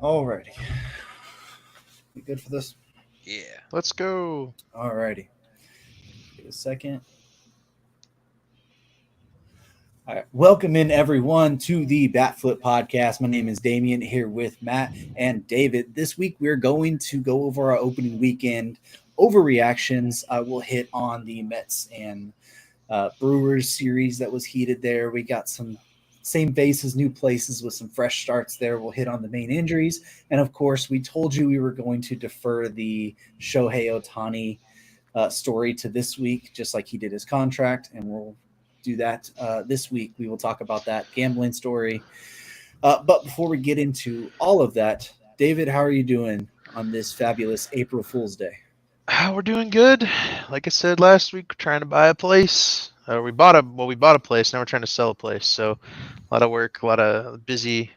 Alrighty. You good for this? Yeah. Let's go. Alrighty. Give it a second. All right. Welcome in everyone to the Batflip Podcast. My name is Damien here with Matt and David. This week we're going to go over our opening weekend overreactions. We'll hit on the Mets and Brewers series that was heated there. We got some same faces, new places with some fresh starts there. We'll hit on the main injuries. And of course, we told you we were going to defer the Shohei Ohtani story to this week, just like he did his contract. And we'll do that this week. We will talk about that gambling story. But before we get into all of that, David, how are you doing on this fabulous April Fool's Day? We're doing good. Like I said last week, we're trying to buy a place. We bought a place. Now we're trying to sell a place. So a lot of work, a lot of busy,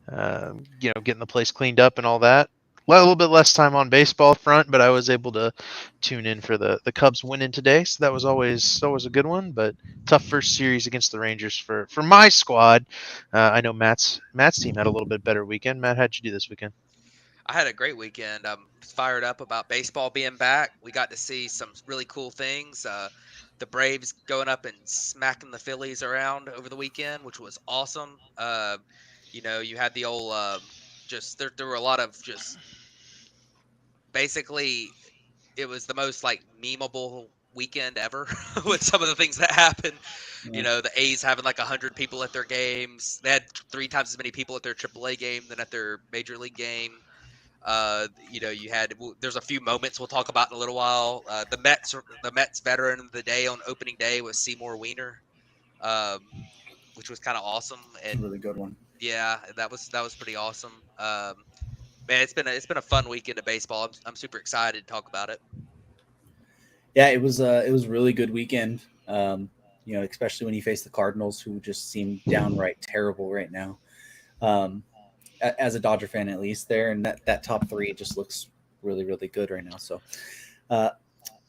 getting the place cleaned up and all that. A little bit less time on baseball front, but I was able to tune in for the Cubs winning today, so that was always a good one. But tough first series against the Rangers for my squad. I know Matt's team had a little bit better weekend. Matt, how'd you do this weekend? I had a great weekend. I'm fired up about baseball being back. We got to see some really cool things. The Braves going up and smacking the Phillies around over the weekend, which was awesome. You had the old just there were a lot of just basically it was the most like memeable weekend ever with some of the things that happened. Yeah. The A's having like 100 people at their games. They had 3 times as many people at their AAA game than at their major league game. There's a few moments we'll talk about in a little while. The Mets veteran of the day on opening day was Seymour Wiener, um, which was kind of awesome. It's a And really good one. yeah, that was pretty awesome. Man, it's been a fun weekend of baseball. I'm super excited to talk about it. Yeah, it was a really good weekend. Especially when you face the Cardinals, who just seem downright terrible right now. Um, as a Dodger fan, at least there, and that top three just looks really, really good right now. So, uh,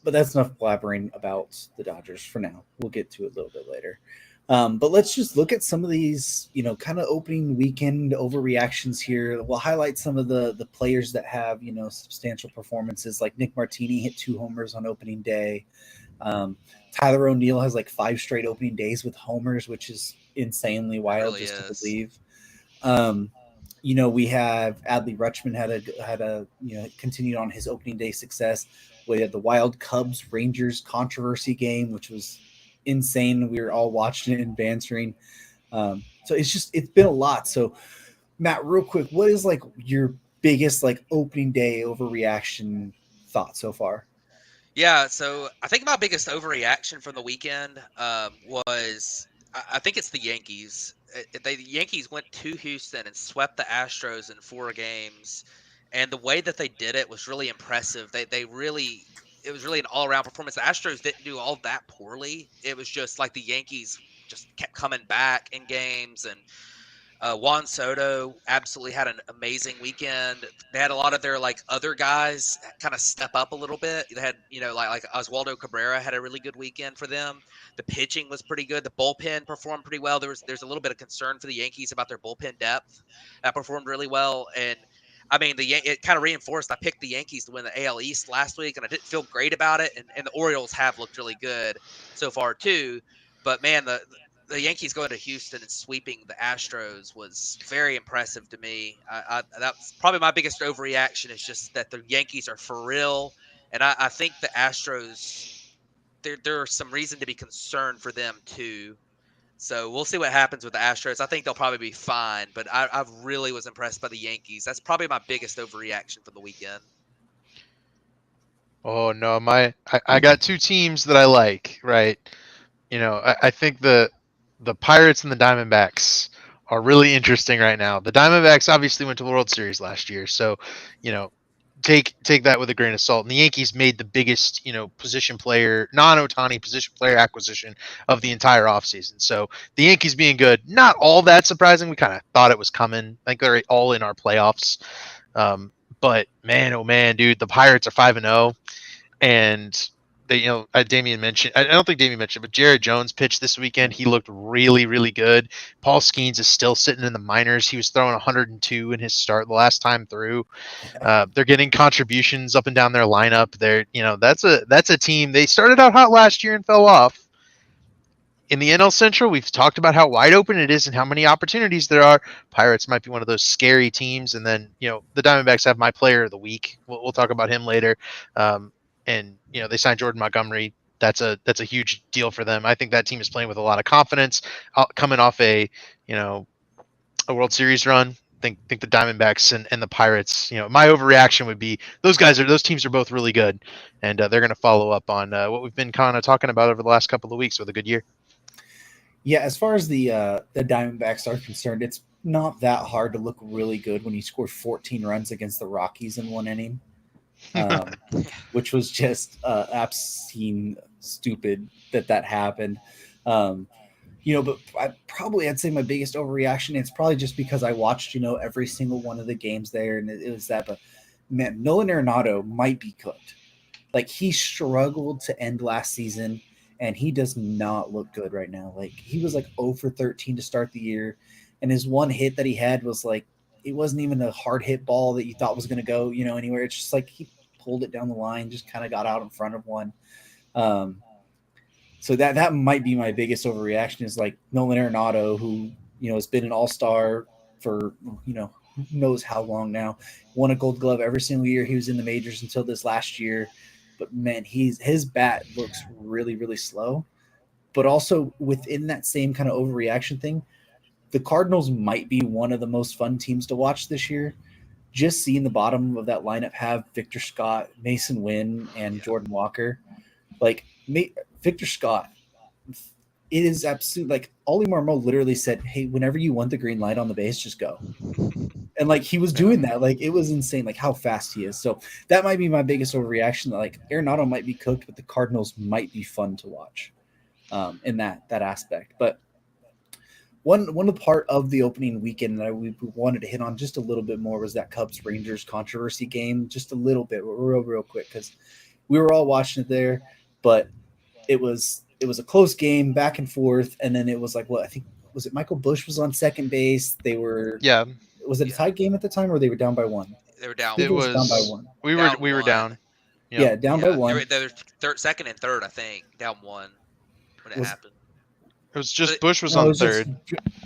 but that's enough blabbering about the Dodgers for now. We'll get to it a little bit later. But let's just look at some of these, kind of opening weekend overreactions here. We'll highlight some of the players that have, substantial performances. Like Nick Martini hit 2 homers on opening day. Um, Tyler O'Neill has like 5 straight opening days with homers, which is insanely It wild really just to is. believe. Um, we have Adley Rutschman had a continued on his opening day success. We had the Wild Cubs Rangers controversy game, which was insane. We were all watching it and bantering. So it's been a lot. So Matt, real quick, what is like your biggest like opening day overreaction thought so far? Yeah, so I think my biggest overreaction from the weekend was I think it's the Yankees. The Yankees went to Houston and swept the Astros in 4 games, and the way that they did it was really impressive. They really it was really an all around performance. The Astros didn't do all that poorly. It was just like the Yankees just kept coming back in games and Juan Soto absolutely had an amazing weekend. They had a lot of their like other guys kind of step up a little bit. They had like Oswaldo Cabrera had a really good weekend for them. The pitching was pretty good. The bullpen performed pretty well. There's a little bit of concern for the Yankees about their bullpen depth. That performed really well, and I mean it kind of reinforced. I picked the Yankees to win the AL East last week, and I didn't feel great about it. And the Orioles have looked really good so far too. But man, the Yankees going to Houston and sweeping the Astros was very impressive to me. That's probably my biggest overreaction is just that the Yankees are for real, and I think the Astros there are some reason to be concerned for them too. So we'll see what happens with the Astros. I think they'll probably be fine, but I really was impressed by the Yankees. That's probably my biggest overreaction from the weekend. Oh no, I got two teams that I like, right? I think the Pirates and the Diamondbacks are really interesting right now. The Diamondbacks obviously went to the World Series last year, so you know take that with a grain of salt. And the Yankees made the biggest position player, non-Otani position player acquisition of the entire offseason. So the Yankees being good, not all that surprising. We kind of thought it was coming. I think they're all in our playoffs. Um, but man, oh man, dude, the Pirates are 5-0, and Damian mentioned. I don't think Damian mentioned, but Jared Jones pitched this weekend. He looked really, really good. Paul Skeens is still sitting in the minors. He was throwing 102 in his start the last time through. They're getting contributions up and down their lineup. That's a team. They started out hot last year and fell off. In the NL Central, we've talked about how wide open it is and how many opportunities there are. Pirates might be one of those scary teams, and then the Diamondbacks have my player of the week. We'll talk about him later. And they signed Jordan Montgomery. That's a huge deal for them. I think that team is playing with a lot of confidence, coming off a World Series run. Think the Diamondbacks and the Pirates. My overreaction would be those teams are both really good, and they're going to follow up on what we've been kind of talking about over the last couple of weeks with a good year. Yeah, as far as the Diamondbacks are concerned, it's not that hard to look really good when you score 14 runs against the Rockies in one inning, which was just obscene, stupid that happened. But I'd say my biggest overreaction, it's probably just because I watched, every single one of the games there, and it was that. But man, Nolan Arenado might be cooked. Like, he struggled to end last season, and he does not look good right now. Like, he was like 0 for 13 to start the year, and his one hit that he had was like, it wasn't even a hard hit ball that you thought was going to go, anywhere. It's just like he pulled it down the line, just kind of got out in front of one. So that might be my biggest overreaction, is like Nolan Arenado, who, has been an all-star for, who knows how long now, won a Gold Glove every single year he was in the majors until this last year. But man, his bat looks really, really slow. But also within that same kind of overreaction thing, the Cardinals might be one of the most fun teams to watch this year. Just seeing the bottom of that lineup have Victor Scott, Mason Wynn, and Jordan Walker. Like, Victor Scott, it is absolute. Like, Ollie Marmol literally said, "Hey, whenever you want the green light on the base, just go." And like, he was doing that. Like, it was insane, like how fast he is. So that might be my biggest overreaction. That like Arenado might be cooked, but the Cardinals might be fun to watch in that aspect. But one part of the opening weekend that we wanted to hit on just a little bit more was that Cubs Rangers controversy game, just a little bit, real quick, because we were all watching it there, but it was a close game, back and forth, and then it was like, I think, was it Michael Busch was on second base? They were Was it a tied game at the time, or they were down by one? They were down. It was down by one. We were down. Yeah, down by one. They were second and third, I think, down one when it happened. It was just Busch was on third.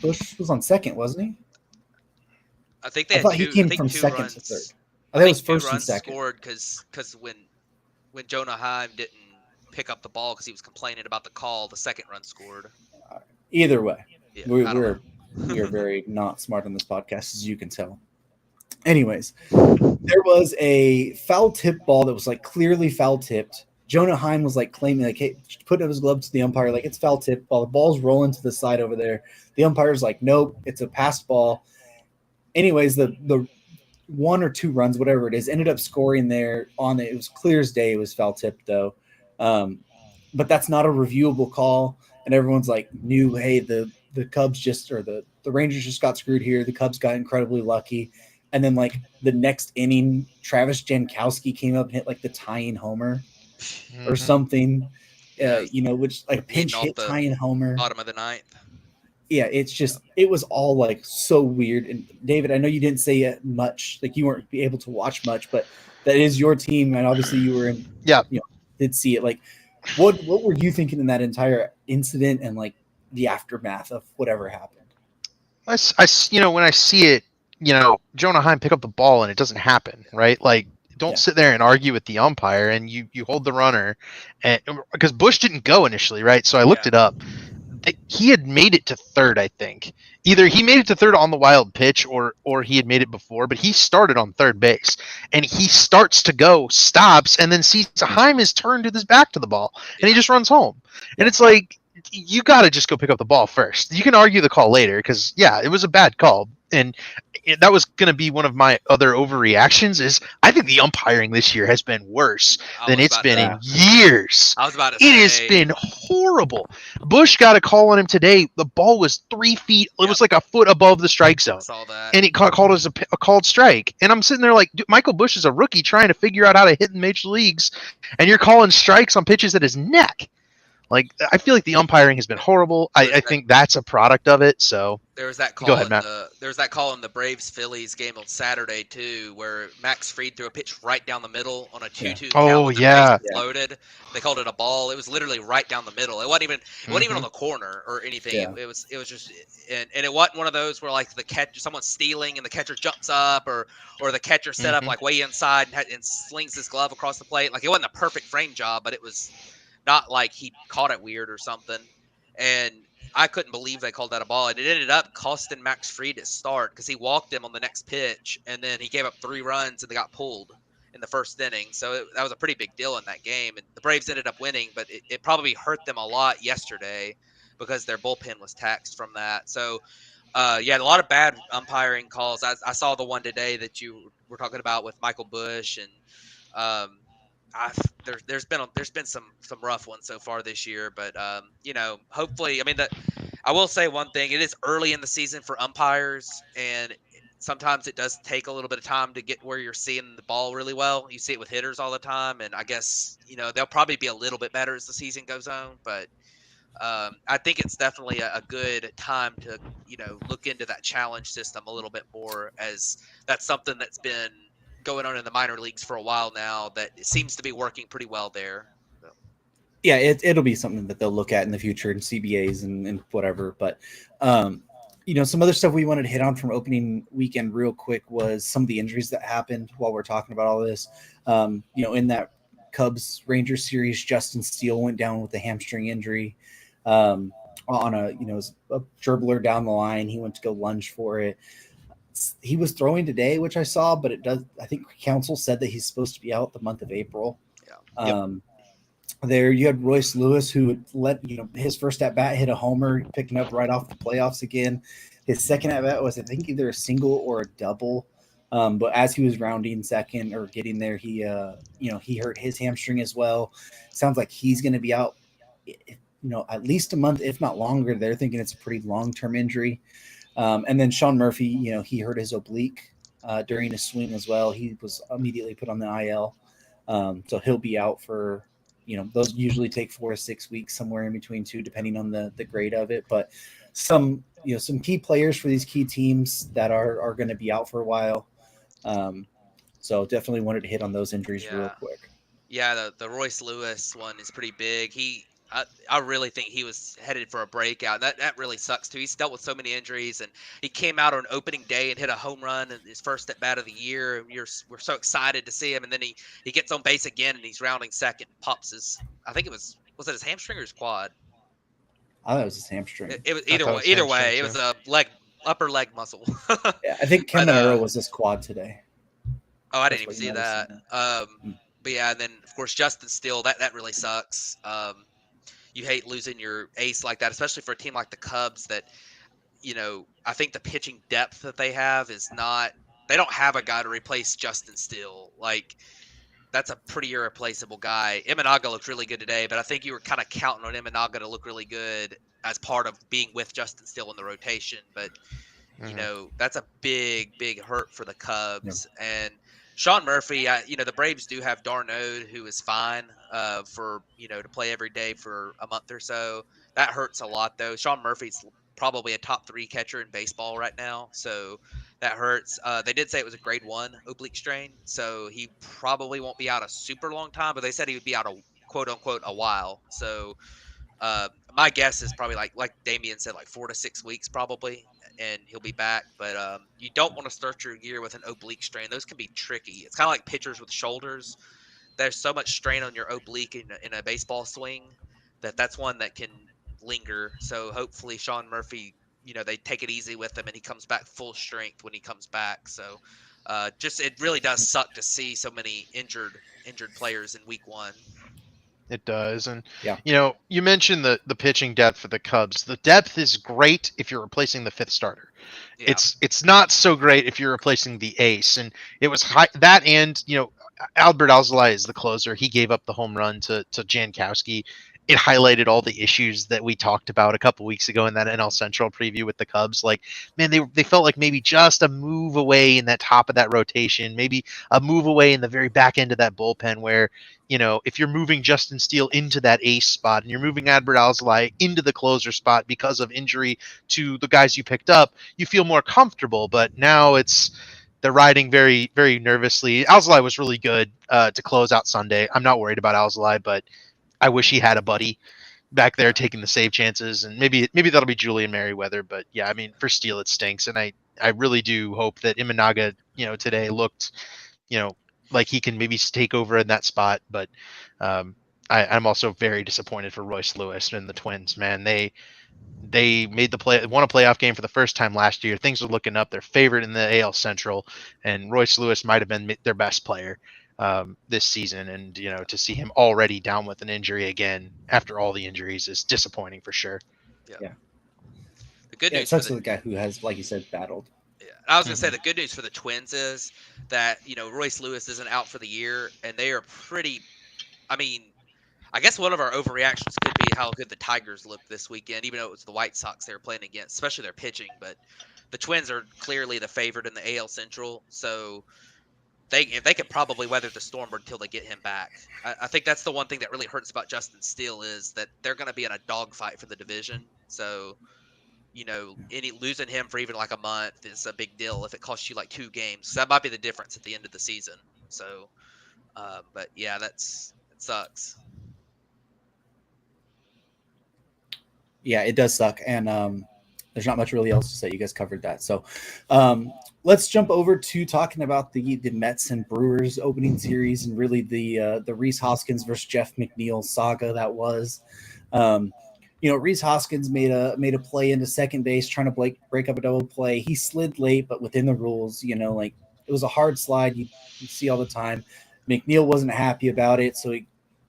Busch was on second, wasn't he? I think they had he came from second to third. I think it was first and second. Scored because when Jonah Heim didn't pick up the ball because he was complaining about the call, the second run scored. Either way, we are very not smart on this podcast, as you can tell. Anyways, there was a foul tip ball that was like clearly foul tipped. Jonah Heim was like claiming, like, hey, put his glove to the umpire, like, it's foul tip ball. The ball's rolling to the side over there. The umpire's like, nope, it's a pass ball. Anyways, the 1 or 2 runs, whatever it is, ended up scoring there on it. It was clear as day. It was foul tipped though. But that's not a reviewable call. And everyone's like, hey, the Cubs the Rangers just got screwed here. The Cubs got incredibly lucky. And then like the next inning, Travis Jankowski came up and hit like the tying homer or something, which like pinch hit tying homer. Bottom of the ninth. Yeah, it's just, it was all like so weird. And David, I know you didn't say much, like you weren't able to watch much, but that is your team. And obviously you were in, did see it. Like, what were you thinking in that entire incident and like the aftermath of whatever happened? I when I see it, Jonah Heim pick up the ball and it doesn't happen, right? Like, don't sit there and argue with the umpire, and you hold the runner, and because Busch didn't go initially, right? So I looked it up. He had made it to third, I think. Either he made it to third on the wild pitch, or he had made it before, but he started on third base, and he starts to go, stops, and then sees Heim is turned with his back to the ball, and he just runs home. And it's like, you got to just go pick up the ball first. You can argue the call later because, it was a bad call. and that was going to be one of my other overreactions. Is I think the umpiring this year has been worse than it's been in years. I was about to It has say, been horrible. Bush got a call on him today. The ball was 3 feet. It was like a foot above the strike I zone, saw that. and it called as a called strike. And I'm sitting there like, dude, Michael Bush is a rookie trying to figure out how to hit in major leagues, and you're calling strikes on pitches at his neck. Like, I feel like the umpiring has been horrible. I think that's a product of it. So There was that call go ahead, Matt. in the Braves Phillies game on Saturday too, where Max Fried threw a pitch right down the middle on a 2-2 count Oh with the yeah, base floated. They called it a ball. It was literally right down the middle. It wasn't even on the corner or anything. Yeah. It was just and it wasn't one of those where like the catcher someone's stealing and the catcher jumps up or the catcher set up like way inside and slings his glove across the plate. Like it wasn't a perfect frame job, but it was not like he caught it weird or something. And I couldn't believe they called that a ball. And it ended up costing Max Fried his start because he walked him on the next pitch, and then he gave up 3 runs and they got pulled in the first inning. So that was a pretty big deal in that game. And the Braves ended up winning, but it probably hurt them a lot yesterday because their bullpen was taxed from that. So, yeah, a lot of bad umpiring calls. I saw the one today that you were talking about with Michael Bush and um, there's been some rough ones so far this year, but hopefully, I mean that I will say one thing: it is early in the season for umpires, and sometimes it does take a little bit of time to get where you're seeing the ball really well. You see it with hitters all the time, and I guess they'll probably be a little bit better as the season goes on, but. I think it's definitely a good time to, look into that challenge system a little bit more, as that's something that's been going on in the minor leagues for a while now that it seems to be working pretty well there. So. Yeah, it'll be something that they'll look at in the future in CBAs and whatever. But, some other stuff we wanted to hit on from opening weekend real quick was some of the injuries that happened while we're talking about all this. In that Cubs Rangers series, Justin Steele went down with a hamstring injury. On a dribbler down the line. He went to go lunge for it. He was throwing today, which I saw, but I think counsel said that he's supposed to be out the month of April. Yeah. There you had Royce Lewis, who let his first at bat hit a homer, picking up right off the playoffs again. His second at bat was, I think, either a single or a double. But as he was rounding second or getting there, he hurt his hamstring as well. Sounds like he's going to be out at least a month, if not longer. They're thinking it's a pretty long-term injury. And then Sean Murphy, he hurt his oblique during his swing as well. He was immediately put on the IL. So he'll be out for, those usually take 4 to 6 weeks, somewhere in between 2, depending on the grade of it. But some key players for these key teams that are going to be out for a while. So definitely wanted to hit on those injuries real quick. Yeah, the Royce Lewis one is pretty big. I really think he was headed for a breakout. That really sucks too. He's dealt with so many injuries, and he came out on opening day and hit a home run in his first at bat of the year. We're so excited to see him, and then he gets on base again, and he's rounding second, and pops his. I think it was it his hamstring or his quad? I thought it was his hamstring. It was either way. It was a upper leg muscle. Yeah, I think Caminero was his quad today. Oh, I didn't even see that. But yeah, and then of course Justin Steele. That really sucks. You hate losing your ace like that, especially for a team like the Cubs that, I think the pitching depth that they have is not – they don't have a guy to replace Justin Steele. Like, that's a pretty irreplaceable guy. Imanaga looked really good today, but I think you were kind of counting on Imanaga to look really good as part of being with Justin Steele in the rotation. But, that's a big, big hurt for the Cubs. Yeah. And Sean Murphy, the Braves do have Darno, who is fine for, to play every day for a month or so. That hurts a lot, though. Sean Murphy's probably a top 3 catcher in baseball right now, so that hurts. They did say it was a grade 1 oblique strain, so he probably won't be out a super long time, but they said he would be out a quote-unquote a while. So my guess is probably like Damian said, like 4 to 6 weeks probably, and he'll be back. But you don't want to start your year with an oblique strain. Those can be tricky. It's kind of like pitchers with shoulders. There's so much strain on your oblique in a baseball swing that's one that can linger. So hopefully Sean Murphy, they take it easy with him and he comes back full strength when he comes back. So it really does suck to see so many injured players in week 1. It does. And, Yeah. you mentioned the pitching depth for the Cubs. The depth is great if you're replacing the fifth starter. Yeah. It's not so great if you're replacing the ace. And it was high, that, and, Albert Alzolay is the closer. He gave up the home run to Jankowski. It highlighted all the issues that we talked about a couple weeks ago in that NL Central preview with the Cubs. Like, man, they felt like maybe just a move away in that top of that rotation, maybe a move away in the very back end of that bullpen where, if you're moving Justin Steele into that ace spot and you're moving Adbert Alzolay into the closer spot because of injury to the guys you picked up, you feel more comfortable. But now they're riding very, very nervously. Alzolay was really good to close out Sunday. I'm not worried about Alzolay, but I wish he had a buddy back there taking the save chances, and maybe that'll be Julian Merriweather. But yeah, I mean, for Steele it stinks, and I really do hope that Imanaga, today looked, you know, like he can maybe take over in that spot. But I'm also very disappointed for Royce Lewis and the Twins. Man, they won a playoff game for the first time last year. Things are looking up. They're favorite in the AL Central, and Royce Lewis might have been their best player this season. And to see him already down with an injury again after all the injuries is disappointing for sure. Yeah. The good Yeah, it news for sucks the for the guy who has, like you said, battled. yeah, I was gonna say the good news for the Twins is that Royce Lewis isn't out for the year, and they are pretty. I mean, I guess one of our overreactions could be how good the Tigers looked this weekend, even though it was the White Sox they were playing against, especially their pitching. But the Twins are clearly the favorite in the AL Central, so they could probably weather the storm until they get him back. I think that's the one thing that really hurts about Justin Steele is that they're going to be in a dogfight for the division. So losing him for even like a month is a big deal if it costs you like 2 games. So that might be the difference at the end of the season. So, but yeah, it sucks. Yeah, it does suck, and there's not much really else to say. You guys covered that, so let's jump over to talking about the Mets and Brewers opening series, and really the Rhys Hoskins versus Jeff McNeil saga that was. Rhys Hoskins made a play into second base, trying to break up a double play. He slid late, but within the rules. Like it was a hard slide you see all the time. McNeil wasn't happy about it, so he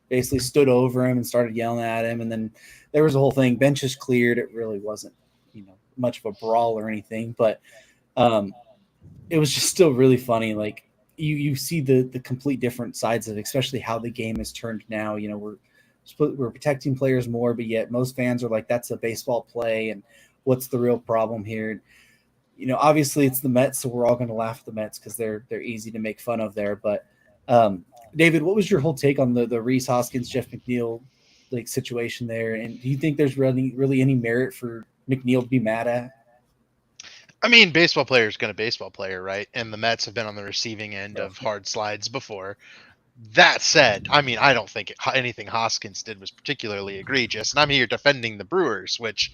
basically stood over him and started yelling at him, and then there was a whole thing. Benches cleared. It really wasn't, much of a brawl or anything, but it was just still really funny. Like you see the complete different sides of it, especially how the game is turned now. We're protecting players more, but yet most fans are like, that's a baseball play, and what's the real problem here? Obviously it's the Mets, so we're all going to laugh at the Mets because they're easy to make fun of there. But David, what was your whole take on the Rhys Hoskins, Jeff McNeil situation there? And do you think there's really any merit for McNeil to be mad at? I mean, baseball player is going to baseball player, right? And the Mets have been on the receiving end of hard slides before. That said, I mean, I don't think anything Hoskins did was particularly egregious. And I'm here defending the Brewers, which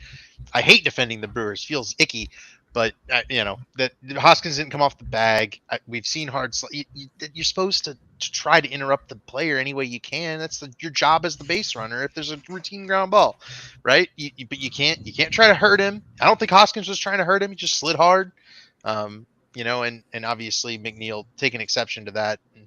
I hate defending the Brewers. Feels icky. But, that Hoskins didn't come off the bag. We've seen hard you're supposed to try to interrupt the player any way you can. That's your job as the base runner if there's a routine ground ball, right? But you can't try to hurt him. I don't think Hoskins was trying to hurt him. He just slid hard, and obviously McNeil taking exception to that. And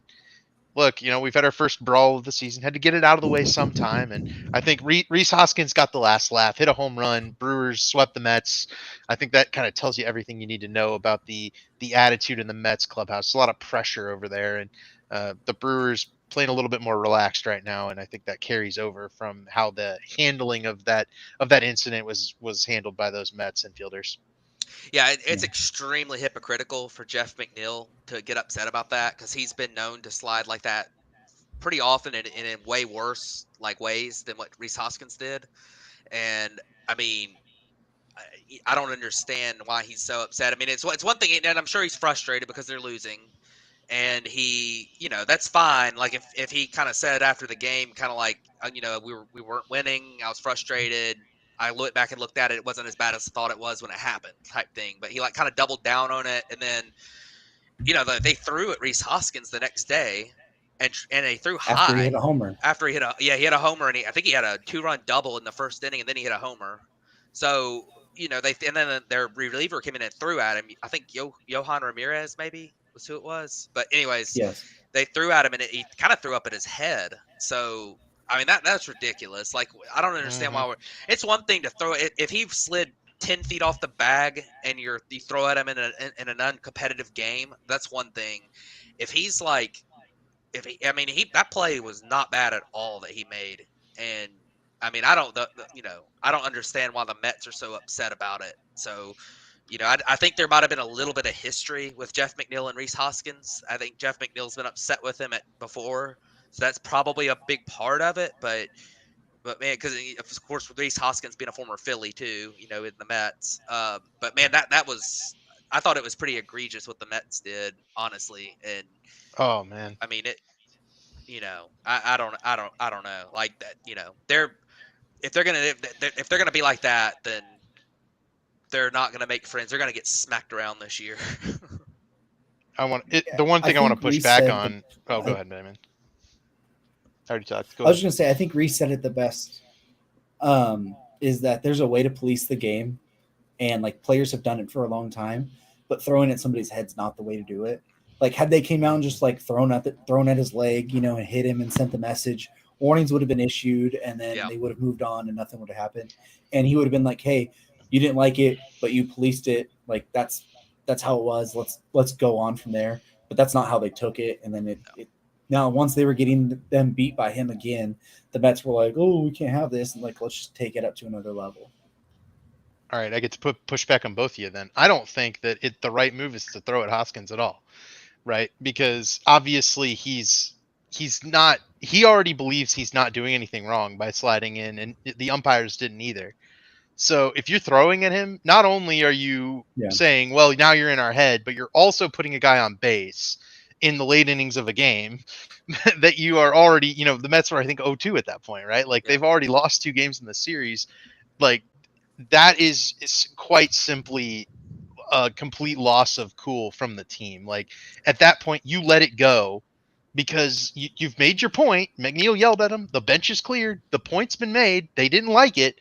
look, we've had our first brawl of the season, had to get it out of the way sometime. And I think Rhys Hoskins got the last laugh, hit a home run. Brewers swept the Mets. I think that kind of tells you everything you need to know about the attitude in the Mets clubhouse. A lot of pressure over there. And the Brewers playing a little bit more relaxed right now. And I think that carries over from how the handling of that incident was handled by those Mets infielders. Yeah, it's extremely hypocritical for Jeff McNeil to get upset about that because he's been known to slide like that pretty often and in way worse ways than what Rhys Hoskins did. And I mean, I don't understand why he's so upset. I mean, it's one thing, and I'm sure he's frustrated because they're losing. And he, that's fine. Like if he kind of said after the game, kind of like, we weren't winning. I was frustrated. I looked back and looked at it. It wasn't as bad as I thought it was when it happened, type thing. But he kind of doubled down on it, and then, they threw at Rhys Hoskins the next day, and they threw high after he hit a homer. He hit a homer, and I think he had a 2-run double in the first inning, and then he hit a homer. So and then their reliever came in and threw at him. I think Johan Ramirez maybe was who it was. But anyways, yes, they threw at him, and he kind of threw up at his head. So I mean, that's ridiculous. Like, I don't understand why it's one thing to throw it if he slid 10 feet off the bag and you throw at him in an uncompetitive game. That's one thing. If he's like, that play was not bad at all that he made, and I mean, I don't understand why the Mets are so upset about it. So, I think there might have been a little bit of history with Jeff McNeil and Reese Hoskins. I think Jeff McNeil's been upset with him before, so that's probably a big part of it. But man, because of course with Reese Hoskins being a former Philly too, in the Mets. But man, that was I thought it was pretty egregious what the Mets did, honestly. And Oh man. I mean it. I don't know. Like that. They're if they're gonna be like that, then they're not gonna make friends. They're gonna get smacked around this year. The one thing I want to push back on. Go ahead, man. I already talked. I was just gonna say, I think Reese said it the best. Is that there's a way to police the game, and like players have done it for a long time, but throwing at somebody's head's not the way to do it. Like had they came out and just like thrown at his leg, and hit him and sent the message, warnings would have been issued, and then they would have moved on, and nothing would have happened. And he would have been like, "Hey, you didn't like it, but you policed it. Like that's how it was. Let's go on from there." But that's not how they took it, and then it now, once they were getting them beat by him again, the Mets were like, "Oh, we can't have this," and like, let's just take it up to another level. All right, I get to push back on both of you then. I don't think that the right move is to throw at Hoskins at all, right? Because obviously he's not. He already believes he's not doing anything wrong by sliding in, and the umpires didn't either. So if you're throwing at him, not only are you saying, "Well, now you're in our head," but you're also putting a guy on base in the late innings of a game that you are already, the Mets were, I think, 0-2 at that point, right? Like they've already lost 2 games in the series. Like that is quite simply a complete loss of cool from the team. Like at that point, you let it go because you've made your point. McNeil yelled at him. The bench is cleared. The point's been made. They didn't like it.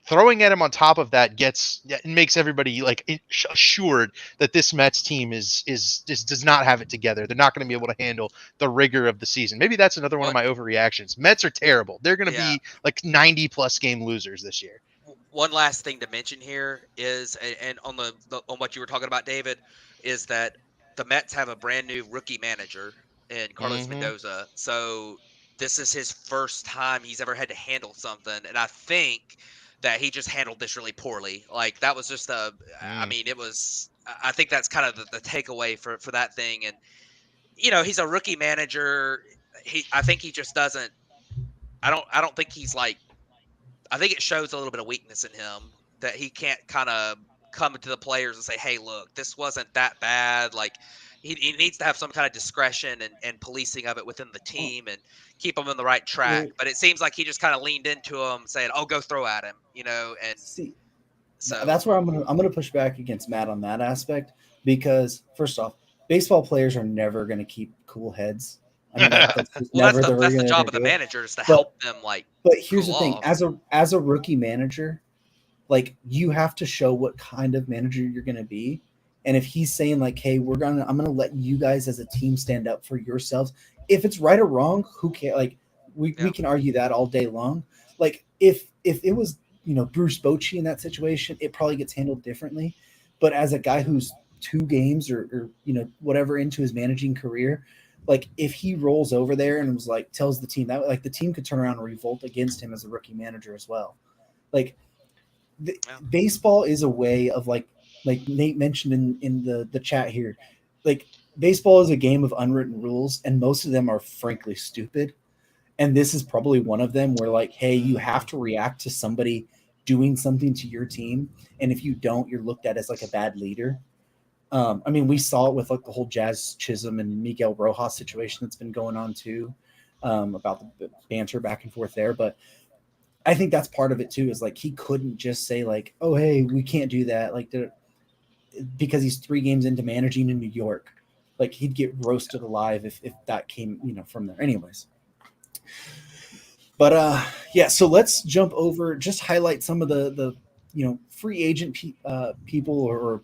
Throwing at him on top of that makes everybody like assured that this Mets team does not have it together. They're not going to be able to handle the rigor of the season. Maybe that's another one of my overreactions. Mets are terrible. They're going to be like 90+ game losers this year. One last thing to mention here is, and on on what you were talking about, David, is that the Mets have a brand new rookie manager in Carlos Mendoza. So this is his first time he's ever had to handle something, and I think that he just handled this really poorly. Like that was just I mean, it was. I think that's kind of the takeaway for that thing. And he's a rookie manager. I think he just doesn't. I don't think he's like. I think it shows a little bit of weakness in him that he can't kind of come to the players and say, "Hey, look, this wasn't that bad." Like he needs to have some kind of discretion and policing of it within the team and keep them on the right track. But it seems like he just kind of leaned into him, saying, "Oh, go throw at him," And so that's where I'm gonna push back against Matt on that aspect because first off, baseball players are never gonna keep cool heads. I mean, that's the job of the manager is to help them. But here's the thing: as a rookie manager, like you have to show what kind of manager you're going to be. And if he's saying like, "Hey, I'm gonna let you guys as a team stand up for yourselves," if it's right or wrong, who cares? Like we can argue that all day long. Like if it was Bruce Bochy in that situation, it probably gets handled differently. But as a guy who's 2 games or whatever into his managing career. Like if he rolls over there and was like tells the team that like the team could turn around and revolt against him as a rookie manager as well. Like baseball is a way of like Nate mentioned in the chat here, like baseball is a game of unwritten rules and most of them are frankly stupid. And this is probably one of them where like, hey, you have to react to somebody doing something to your team. And if you don't, you're looked at as like a bad leader. I mean, we saw it with like the whole Jazz Chisholm and Miguel Rojas situation that's been going on too, about the banter back and forth there. But I think that's part of it too, is like he couldn't just say like, "Oh, hey, we can't do that," like because he's 3 games into managing in New York. Like he'd get roasted alive if that came from there. Anyways. But so let's jump over, just highlight some of the free agent people or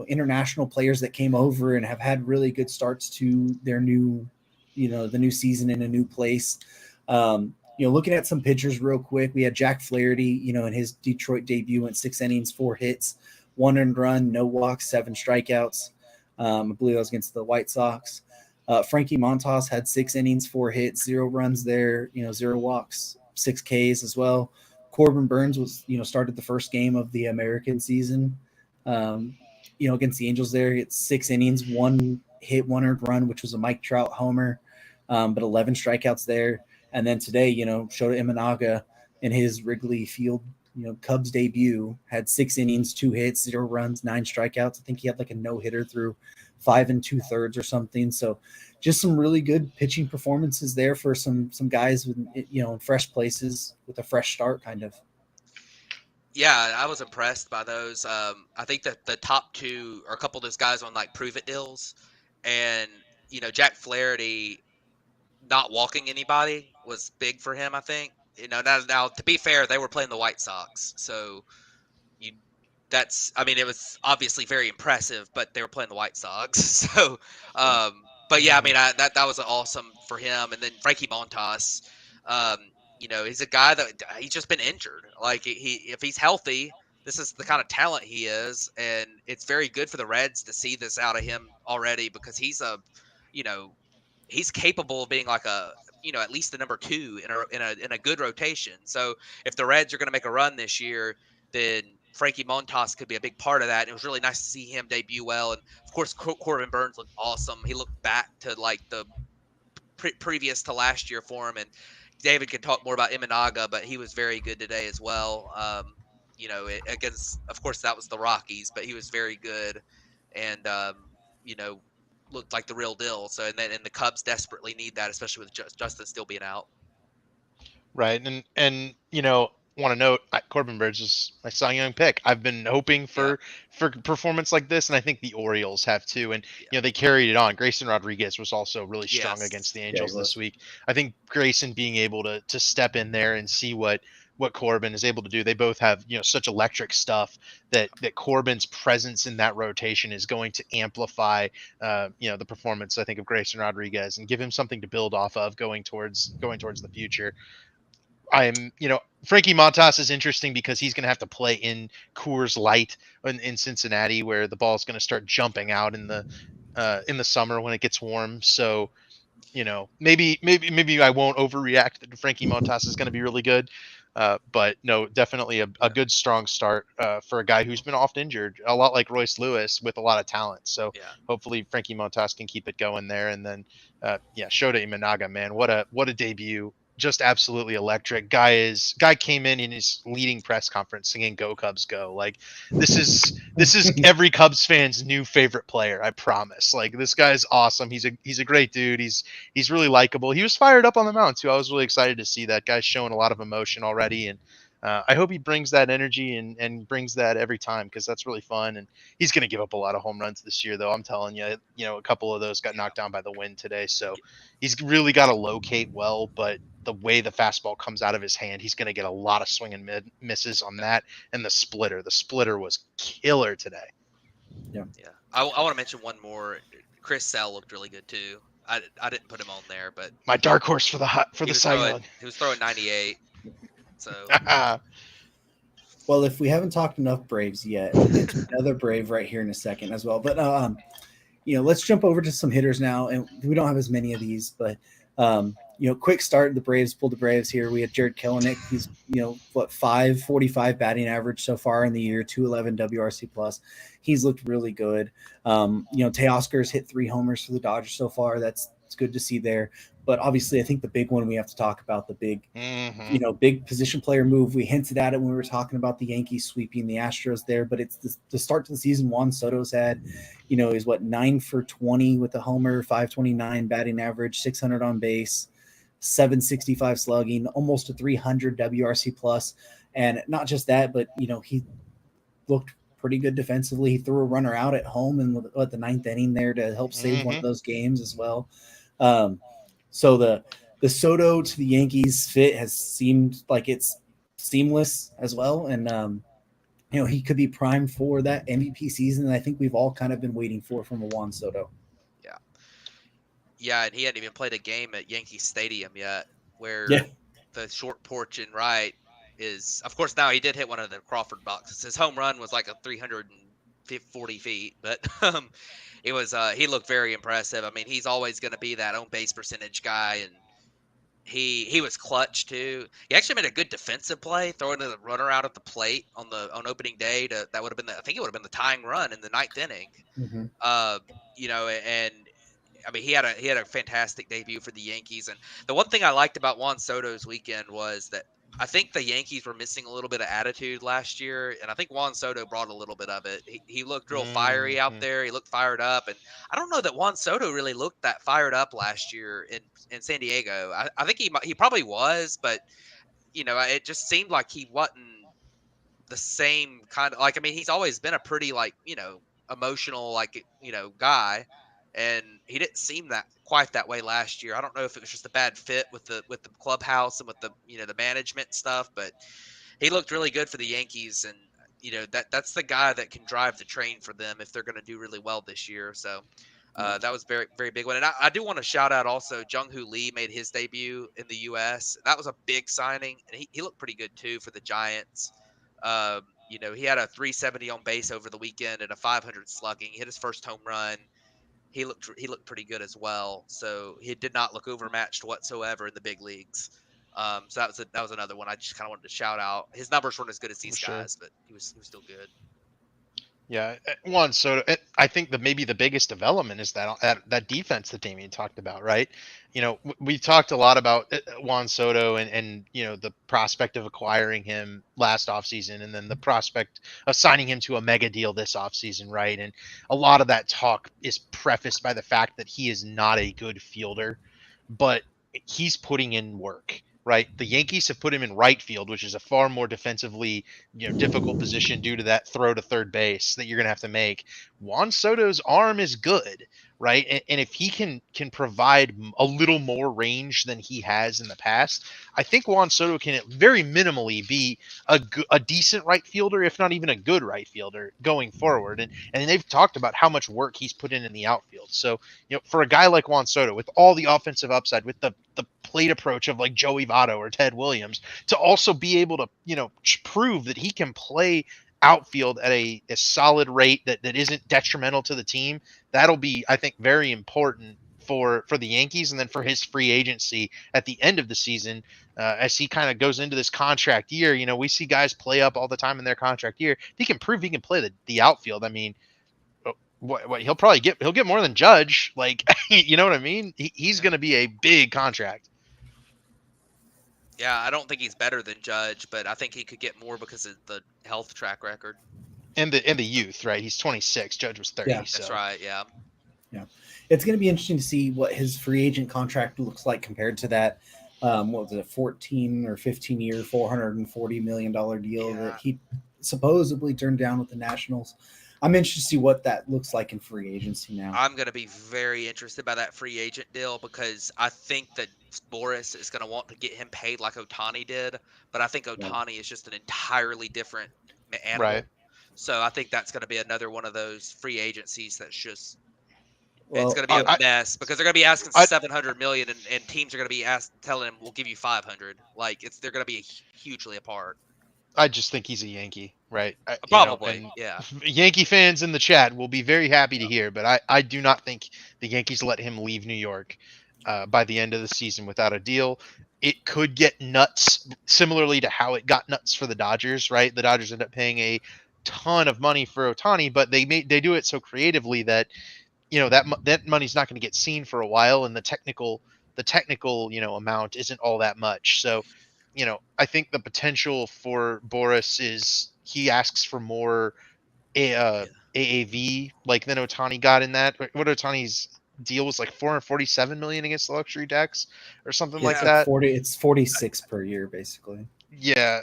international players that came over and have had really good starts to their new, the new season in a new place. Looking at some pitchers real quick, we had Jack Flaherty, in his Detroit debut, went 6 innings, 4 hits, 1 earned run, no walks, 7 strikeouts. I believe that was against the White Sox. Frankie Montas had 6 innings, 4 hits, 0 runs there, 0 walks, 6 Ks as well. Corbin Burns was, started the first game of the American season, against the Angels there. He had 6 innings, 1 hit, 1 earned run, which was a Mike Trout homer, but 11 strikeouts there. And then today, Shota Imanaga in his Wrigley Field, Cubs debut had 6 innings, 2 hits, 0 runs, 9 strikeouts. I think he had like a no hitter through 5 2/3 or something. So just some really good pitching performances there for some guys with, in fresh places with a fresh start kind of. Yeah, I was impressed by those. I think that the top two are a couple of those guys on like prove it deals, and Jack Flaherty not walking anybody was big for him. I think now to be fair, they were playing the White Sox, so you I mean, it was obviously very impressive, but they were playing the White Sox. So, but yeah, I mean, that was awesome for him. And then Frankie Montas, um, he's a guy that he's just been injured. Like if he's healthy, this is the kind of talent he is, and it's very good for the Reds to see this out of him already because you know, he's capable of being like at least the number two in a good rotation. So if the Reds are going to make a run this year, then Frankie Montas could be a big part of that. And it was really nice to see him debut well. And of course, Corbin Burns looked awesome. He looked back to like the previous to last year for him. And David can talk more about Imanaga, but he was very good today as well. Against, of course, that was the Rockies, but he was very good. And, you know, looked like the real deal. So, and the Cubs desperately need that, especially with Justin still being out. Right, and want to note Corbin Burns is my Cy Young pick. I've been hoping Yeah. for performance like this, and I think the Orioles have too. And Yeah. they carried it on. Grayson Rodriguez was also really strong Yes. against the Yeah, Angels he this was. week. I think Grayson being able to step in there and see what Corbin is able to do. They both have such electric stuff that Corbin's presence in that rotation is going to amplify the performance I think of Grayson Rodriguez and give him something to build off of going towards the future. Frankie Montas is interesting because he's going to have to play in Coors Light in Cincinnati, where the ball is going to start jumping out in the summer when it gets warm. So, maybe I won't overreact that Frankie Montas is going to be really good. But no, definitely a good strong start for a guy who's been oft injured, a lot like Royce Lewis with a lot of talent. So Yeah. hopefully Frankie Montas can keep it going there. And then, Shota Imanaga, man, what a debut. Just absolutely electric. Guy came in his leading press conference singing "Go Cubs Go." Like this is every Cubs fan's new favorite player. I promise. Like this guy's awesome. He's a great dude. He's really likable. He was fired up on the mound too. I was really excited to see that. Guy's showing a lot of emotion already, and I hope he brings that energy and brings that every time because that's really fun. And he's going to give up a lot of home runs this year, though. I'm telling you, a couple of those got knocked down by the wind today, so he's really got to locate well. But the way the fastball comes out of his hand, he's going to get a lot of swing and misses on that. And the splitter was killer today. Yeah. I want to mention one more. Chris Sale looked really good too. I didn't put him on there, but my dark horse for the Cy Young. He was throwing 98. So Well, if we haven't talked enough Braves yet, we'll get to another Brave right here in a second as well. But let's jump over to some hitters now, and we don't have as many of these, but quick start. The Braves pulled the Braves here. We had Jared Kelenic. He's 545 batting average so far in the year, 211 WRC plus. He's looked really good. Teoscar's hit 3 homers for the Dodgers so far. It's good to see there. But obviously, I think the big one we have to talk about, the big, big position player move. We hinted at it when we were talking about the Yankees sweeping the Astros there, but it's the start to the season. Juan Soto's had, he's 9 for 20 with a homer, 529 batting average, 600 on base, 765 slugging, almost a 300 WRC plus. And not just that, but, he looked pretty good defensively. He threw a runner out at home in the 9th inning there to help save one of those games as well. So the Soto to the Yankees fit has seemed like it's seamless as well. And, he could be primed for that MVP season. And I think we've all kind of been waiting from a Juan Soto. Yeah. And he hadn't even played a game at Yankee Stadium yet where the short porch in right is, of course, now he did hit one of the Crawford boxes. His home run was like a 340 feet, but it was he looked very impressive. I mean, he's always going to be that on base percentage guy, and he was clutch too. He actually made a good defensive play, throwing the runner out at the plate on opening day. That would have been I think it would have been the tying run in the ninth inning. Mm-hmm. And I mean, he had a fantastic debut for the Yankees. And the one thing I liked about Juan Soto's weekend was that I think the Yankees were missing a little bit of attitude last year, and I think Juan Soto brought a little bit of it. He looked real fiery out there. He looked fired up, and I don't know that Juan Soto really looked that fired up last year in San Diego. I think he probably was, but it just seemed like he wasn't the same kind of, like, I mean, he's always been a pretty, like, emotional, like, guy, and he didn't seem that quite that way last year. I don't know if it was just a bad fit with the clubhouse and with the the management stuff, but he looked really good for the Yankees, and that's the guy that can drive the train for them if they're going to do really well this year. So that was very, very big one. And I do want to shout out also Jung-Hoo Lee made his debut in the U.S. That was a big signing, and he looked pretty good too for the Giants. He had a 370 on base over the weekend and a 500 slugging. He hit his first home run. He looked pretty good as well. So he did not look overmatched whatsoever in the big leagues. So that was another one I just kind of wanted to shout out. His numbers weren't as good as these guys, but he was still good. Yeah, Juan Soto. I think maybe the biggest development is that defense that Damien talked about, right? We talked a lot about Juan Soto and the prospect of acquiring him last offseason, and then the prospect of signing him to a mega deal this offseason, right? And a lot of that talk is prefaced by the fact that he is not a good fielder, but he's putting in work. Right, the Yankees have put him in right field, which is a far more defensively, difficult position due to that throw to third base that you're going to have to make. Juan Soto's arm is good, right, and if he can provide a little more range than he has in the past, I think Juan Soto can very minimally be a decent right fielder, if not even a good right fielder going forward. And they've talked about how much work he's put in the outfield. So for a guy like Juan Soto with all the offensive upside, with the plate approach of like Joey Votto or Ted Williams, to also be able to prove that he can play outfield at a solid rate that isn't detrimental to the team, that'll be, I think, very important for the Yankees, and then for his free agency at the end of the season, as he kind of goes into this contract year. We see guys play up all the time in their contract year. If he can prove he can play the outfield, I mean, what he'll get more than Judge, like, you know what I mean? He's going to be a big contract. Yeah, I don't think he's better than Judge, but I think he could get more because of the health track record. And the youth, right? He's 26. Judge was 30. Yeah. So. That's right, yeah. Yeah. It's going to be interesting to see what his free agent contract looks like compared to that, what was it, a 14 or 15-year, $440 million deal that he supposedly turned down with the Nationals. I'm interested to see what that looks like in free agency now. I'm going to be very interested by that free agent deal, because I think that Boris is going to want to get him paid like Ohtani did, but I think Ohtani is just an entirely different animal. Right. So I think that's going to be another one of those free agencies that's just it's going to be a mess, because they're going to be asking $700 million, and teams are going to be telling him, "We'll give you $500." Like, they're going to be hugely apart. I just think he's a Yankee, right? Probably, yeah. Yankee fans in the chat will be very happy to hear, but I do not think the Yankees let him leave New York by the end of the season without a deal. It could get nuts, similarly to how it got nuts for the Dodgers, right? The Dodgers end up paying a ton of money for Ohtani, but they do it so creatively that that money's not going to get seen for a while, and the technical amount isn't all that much. So I think the potential for Boris is he asks for more AAV like than Ohtani got in that. What Ohtani's deal was like $447 million against the luxury tax or something like that. It's 46 per year basically. Yeah,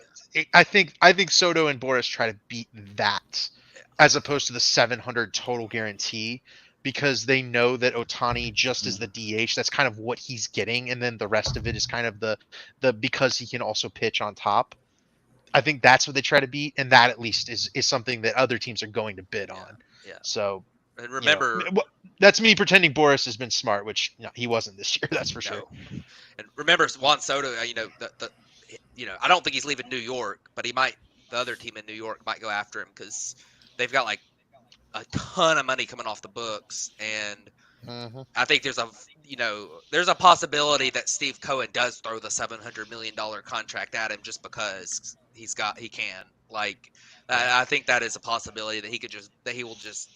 I think Soto and Boris try to beat that as opposed to the 700 total guarantee, because they know that Ohtani just is the DH. That's kind of what he's getting, and then the rest of it is kind of the because he can also pitch on top. I think that's what they try to beat, and that at least is something that other teams are going to bid on. Yeah. So, and remember, that's me pretending Boris has been smart, which he wasn't this year. That's for sure. And remember, Juan Soto, I don't think he's leaving New York, but he might. The other team in New York might go after him because they've got like a ton of money coming off the books, and Mhm. I think there's a possibility that Steve Cohen does throw the $700 million contract at him just because he can. Like, I think that is a possibility that he will just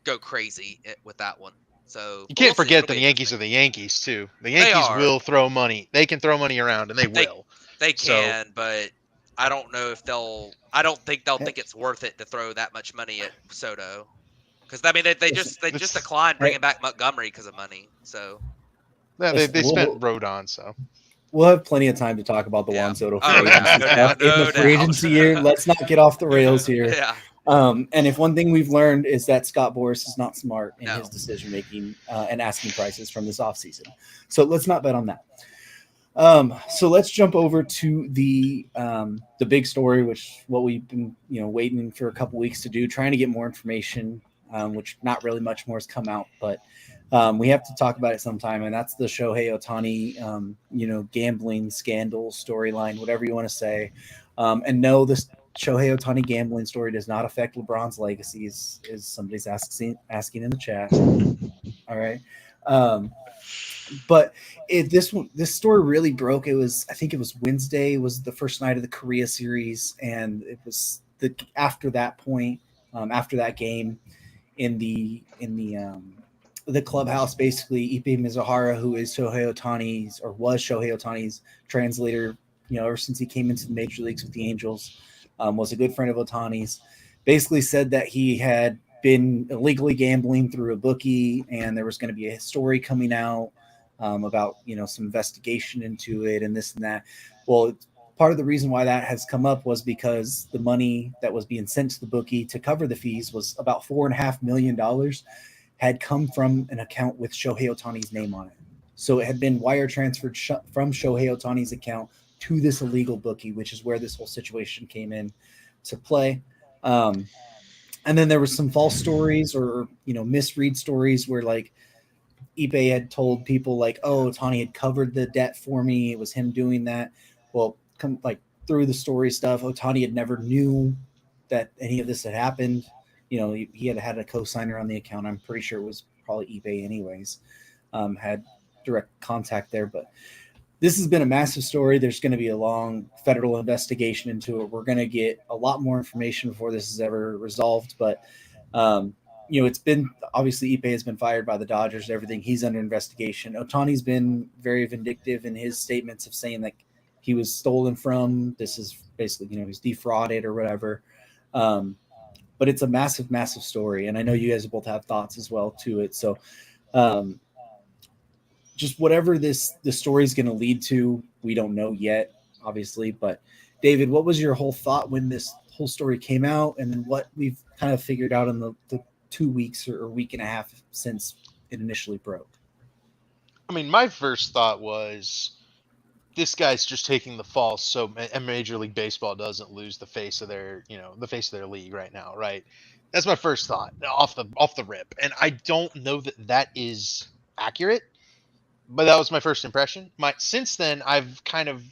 go crazy with that one. So, You but we'll can't see. forget It'll that be the Yankees interesting. are the Yankees too. The They Yankees are. will throw money. They can throw money around, and they They will. they So can, but I don't know if they'll. I don't think they'll think it's worth it to throw that much money at Soto. Because I mean, they just it's declined Hey, bringing back Montgomery because of money. So yeah, listen, they spent Rodon. So we'll have plenty of time to talk about the yeah. Juan Soto Oh free yeah, agency no stuff doubt, in the no free doubt. agency year. Let's not get off the rails here. Yeah, And if one thing we've learned is that Scott Boras is not smart in his no. decision making and asking prices from this offseason. So let's not bet on that. So let's jump over to the big story, which what we've been waiting for a couple weeks to do, trying to get more information, which not really much more has come out, but we have to talk about it sometime, and that's the Shohei Ohtani gambling scandal storyline, whatever you want to say. And no, this Shohei Ohtani gambling story does not affect LeBron's legacy, is somebody's asking in the chat. All right. Um, but this story really broke. I think it was Wednesday was the first night of the Korea series, and it was after that point, after that game in the clubhouse. Basically, Ipe Mizuhara, who is Shohei Otani's or was Shohei Otani's translator, ever since he came into the major leagues with the Angels, was a good friend of Otani's. Basically, said that he had been illegally gambling through a bookie, and there was going to be a story coming out about some investigation into it and this and that. Well, part of the reason why that has come up was because the money that was being sent to the bookie to cover the fees was about $4.5 million had come from an account with Shohei Otani's name on it. So it had been wire transferred from Shohei Otani's account to this illegal bookie, which is where this whole situation came in to play. Um, and then there was some false stories or misread stories where like eBay had told people like, oh, Tani had covered the debt for me. It was him doing that. Well, like through the story stuff, Otani had never knew that any of this had happened. He had had a co-signer on the account. I'm pretty sure it was probably eBay anyways. Had direct contact there, but this has been a massive story. There's going to be a long federal investigation into it. We're going to get a lot more information before this is ever resolved, but it's been obviously Ipe has been fired by the Dodgers. Everything, he's under investigation. Otani's been very vindictive in his statements of saying that he was stolen from. This is basically he's defrauded or whatever. But it's a massive, massive story, and I know you guys both have thoughts as well to it. So, um, just whatever the story is going to lead to, we don't know yet, obviously. But David, what was your whole thought when this whole story came out, and then what we've kind of figured out in the 2 weeks or week and a half since it initially broke? I mean, my first thought was this guy's just taking the fall so Major League Baseball doesn't lose the face of their league right now, right? That's my first thought off the rip, and I don't know that is accurate, but that was my first impression. Since then, I've kind of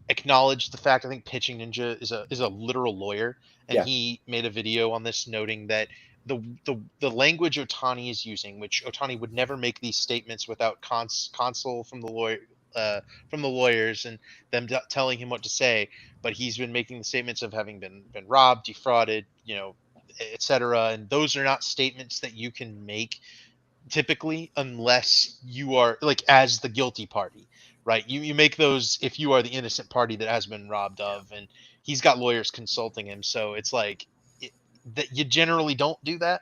acknowledged the fact. I think Pitching Ninja is a literal lawyer, and Yeah. he made a video on this noting that the language Otani is using, which Otani would never make these statements without console from the lawyer. From the lawyers and them telling him what to say, but he's been making the statements of having been robbed, defrauded, etc. And those are not statements that you can make typically unless you are like as the guilty party, right? You make those if you are the innocent party that has been robbed of, and he's got lawyers consulting him, so it's like that you generally don't do that.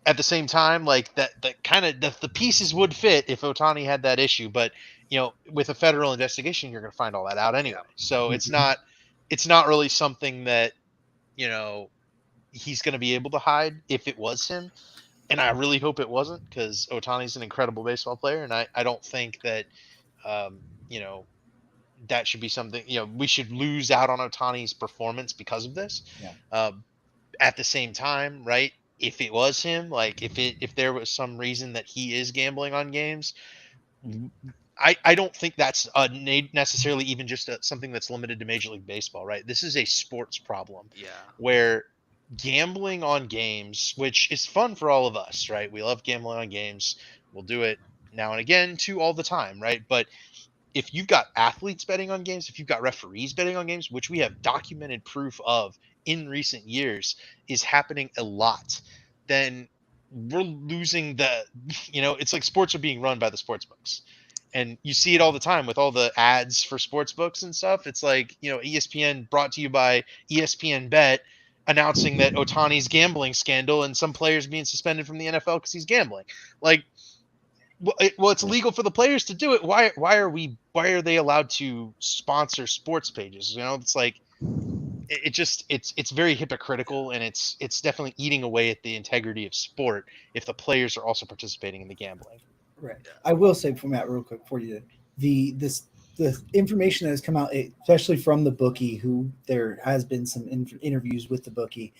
At the same time, like that kind of the pieces would fit if Otani had that issue, but with a federal investigation you're going to find all that out anyway, Yeah. so Mm-hmm. it's not really something that you know he's going to be able to hide if it was him. And I really hope it wasn't, because Otani's an incredible baseball player, and I don't think that um, you know that should be something we should lose out on Otani's performance because of this. Yeah. Um, at the same time, right? If it was him, like if there was some reason that he is gambling on games, I don't think that's necessarily even just something that's limited to Major League Baseball, right? This is a sports problem Yeah. where gambling on games, which is fun for all of us, right? We love gambling on games. We'll do it now and again too, all the time, right? But if you've got athletes betting on games, if you've got referees betting on games, which we have documented proof of in recent years is happening a lot, then we're losing it's like sports are being run by the sports books. And you see it all the time with all the ads for sports books and stuff. It's like, ESPN brought to you by ESPN Bet announcing that Otani's gambling scandal and some players being suspended from the NFL because he's gambling. Like, well, it's legal for the players to do it. Why are they allowed to sponsor sports pages? It's like it's very hypocritical, and it's definitely eating away at the integrity of sport if the players are also participating in the gambling. Right. I will say for Matt, real quick for you, the information that has come out, especially from the bookie, who there has been some interviews with the bookie,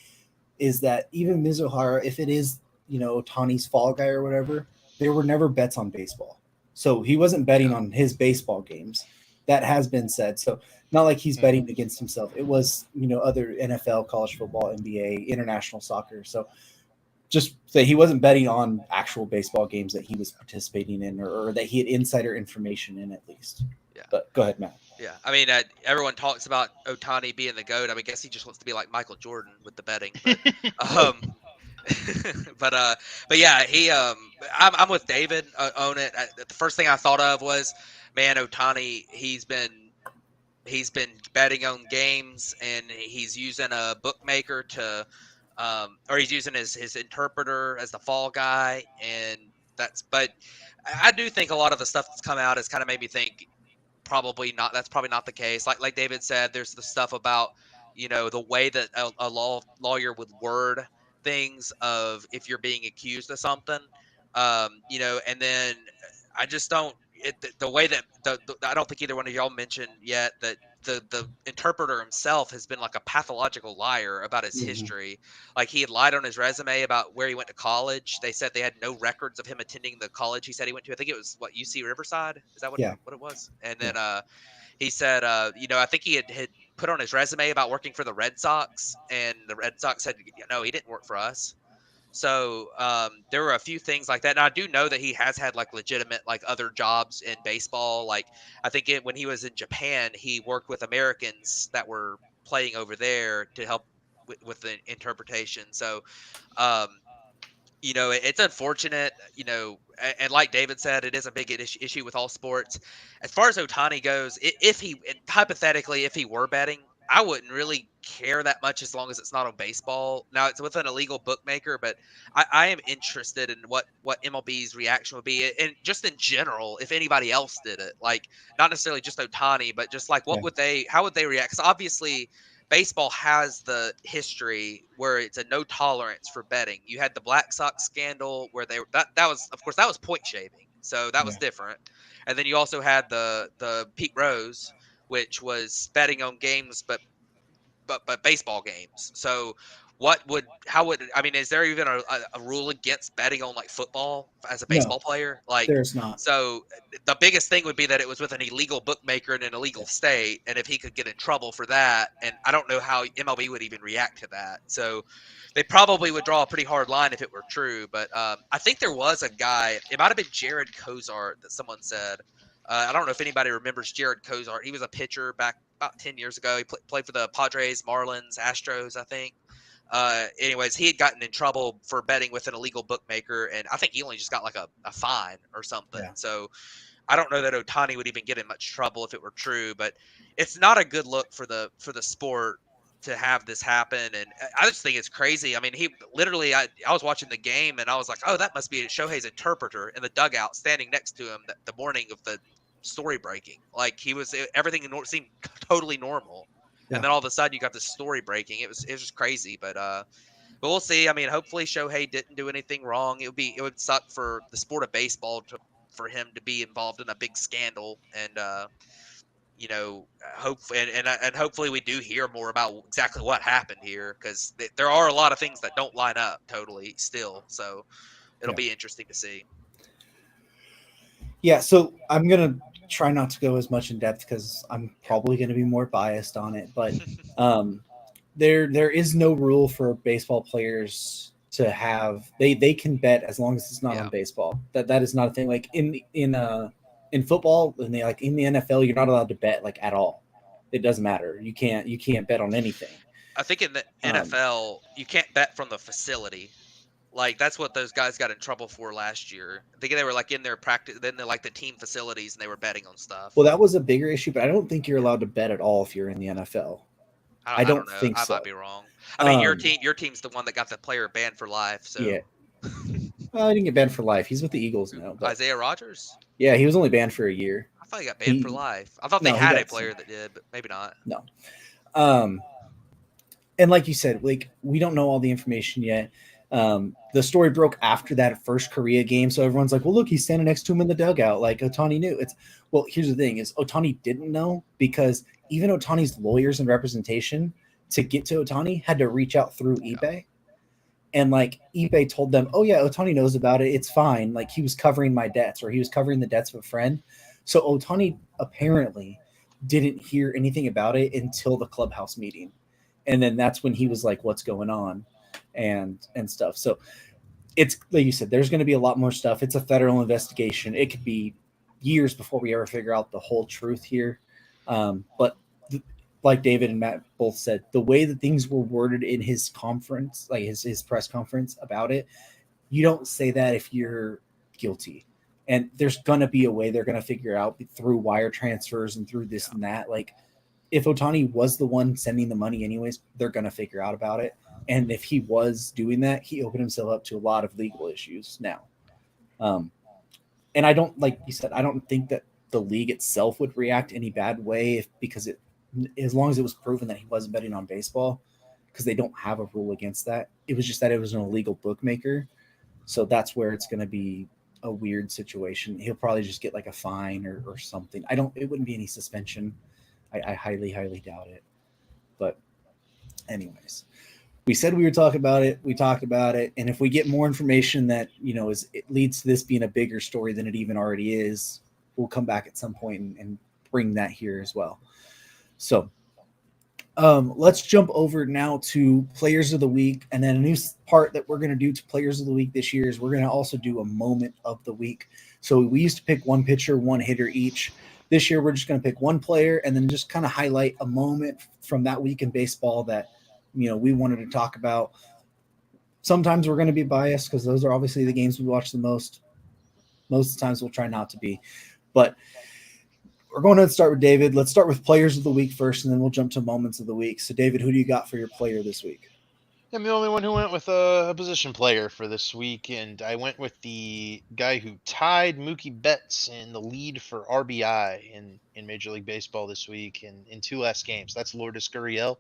is that even Mizuhara, if it is Otani's fall guy or whatever, there were never bets on baseball, so he wasn't betting on his baseball games. That has been said. So not like he's betting against himself. It was other NFL, college football, NBA, international soccer. So just that he wasn't betting on actual baseball games that he was participating in, or that he had insider information in, at least. Yeah. But go ahead, Matt. Yeah, I mean, everyone talks about Ohtani being the GOAT. I mean, I guess he just wants to be like Michael Jordan with the betting. But, but yeah, I'm with David on it. The first thing I thought of was, man, Ohtani. He's been betting on games, and he's using a bookmaker to, or he's using his interpreter as the fall guy, and But I do think a lot of the stuff that's come out has kind of made me think. That's probably not the case. Like David said, there's the stuff about the way that a lawyer would word things of if you're being accused of something, and then I just don't the way that I don't think either one of y'all mentioned yet that the interpreter himself has been like a pathological liar about his history. Like, he had lied on his resume about where he went to college. They said they had no records of him attending the college he said he went to. I think it was UC Riverside. Is that what it was? And then he said, I think he had put on his resume about working for the Red Sox, and the Red Sox said, no, he didn't work for us. So there were a few things like that. And I do know that he has had like legitimate like other jobs in baseball. Like, I think when he was in Japan, he worked with Americans that were playing over there to help with the interpretation. So um, it's unfortunate, and like David said, it is a big issue with all sports. As far as Ohtani goes, hypothetically, if he were betting, I wouldn't really care that much as long as it's not on baseball. Now, it's with an illegal bookmaker, but I am interested in what MLB's reaction would be, and just in general, if anybody else did it, like not necessarily just Ohtani, but just like how would they react? Because obviously, baseball has the history where it's a no tolerance for betting. You had the Black Sox scandal where that was, of course, that was point shaving, so that was different. And then you also had the Pete Rose, which was betting on games, but baseball games. So I mean, is there even a rule against betting on like football as a baseball player? Like, there's not. So the biggest thing would be that it was with an illegal bookmaker in an illegal state, and if he could get in trouble for that, and I don't know how MLB would even react to that. So they probably would draw a pretty hard line if it were true. But I think there was a guy, it might have been Jared Cozart, that someone said. I don't know if anybody remembers Jared Cozart. He was a pitcher back about 10 years ago. He played for the Padres, Marlins, Astros, I think. Anyways, he had gotten in trouble for betting with an illegal bookmaker, and I think he only just got like a fine or something. Yeah. So I don't know that Ohtani would even get in much trouble if it were true, but it's not a good look for the sport to have this happen. And I just think it's crazy. I mean, he literally, I was watching the game and I was like, oh, that must be Shohei's interpreter in the dugout standing next to him the morning of the story breaking. Like, everything seemed totally normal. Yeah. And then all of a sudden you got this story breaking. It was just crazy, but we'll see. I mean, hopefully Shohei didn't do anything wrong. It would suck for the sport of baseball for him to be involved in a big scandal, and hopefully we do hear more about exactly what happened here, because there are a lot of things that don't line up totally still. So it'll be interesting to see. Yeah, so I'm gonna try not to go as much in depth because I'm Yeah. probably gonna be more biased on it. But um, there is no rule for baseball players to have they can bet as long as it's not on Yeah. baseball. That is not a thing. Like in football and like in the NFL, you're not allowed to bet like at all. It doesn't matter. You can't bet on anything. I think in the Um, NFL, you can't bet from the facility. Like that's what those guys got in trouble for last year. I think they were like in their practice, then they're like the team facilities, and they were betting on well, stuff. that was a bigger issue, but I don't think you're Yeah, allowed to bet at all if you're in the NFL. I I don't don't know. think I might so. be wrong. I mean, Um, your team's the one that got the player banned for life. yeah, So well, he didn't get banned for life. He's with the Eagles now, but Isaiah Rogers, yeah, he was only banned for a year. I thought he got banned for He life. I thought they no, he had a got some player that did, but maybe not. no. Um, and like you said, like we don't know all the information yet. The story broke after that first Korea game, so everyone's like, "Well, look, he's standing next to him in the dugout." Like Otani knew. It's well. Here's the thing: is Otani didn't know because even Otani's lawyers and representation to get to Otani had to reach out through Yeah, eBay, and like eBay told them, "Oh yeah, Otani knows about it. It's fine. Like he was covering my debts, or he was covering the debts of a friend." So Otani apparently didn't hear anything about it until the clubhouse meeting, and then that's when he was like, "What's going on?" and stuff. So it's like you said, there's going to be a lot more stuff. It's a federal investigation. It could be years before we ever figure out the whole truth here. But like David and Matt both said, the way that things were worded in his conference, like his press conference about it, you don't say that if you're guilty. And there's gonna be a way they're gonna figure out through wire transfers and through this yeah, and that. Like if Otani was the one sending the money anyways, they're gonna figure out about it. And if he was doing that, he opened himself up to a lot of legal issues now. Um, and I don't like you said, I don't think that the league itself would react any bad way if because it as long as it was proven that he wasn't betting on baseball, because they don't have a rule against that. It was just that it was an illegal bookmaker. So that's where it's gonna be a weird situation. He'll probably just get like a fine or something. I don't it wouldn't be any suspension. I highly, highly doubt it. But anyways, we said we would talk about it. We talked about it, and if we get more information that is it leads to this being a bigger story than it even already is, we'll come back at some point and bring that here as well. So let's jump over now to players of the week, and then a new part that we're going to do to players of the week this year is we're going to also do a moment of the week. So we used to pick one pitcher, one hitter each. This year we're just going to pick one player and then just kind of highlight a moment from that week in baseball that we wanted to talk about. Sometimes we're going to be biased because those are obviously the games we watch the most. Most of the times we'll try not to be, but we're going to start with David. Let's start with players of the week first, and then we'll jump to moments of the week. So, David, who do you got for your player this week? I'm the only one who went with a position player for this week, and I went with the guy who tied Mookie Betts in the lead for RBI in Major League Baseball this week in two last games. That's Lourdes Gurriel.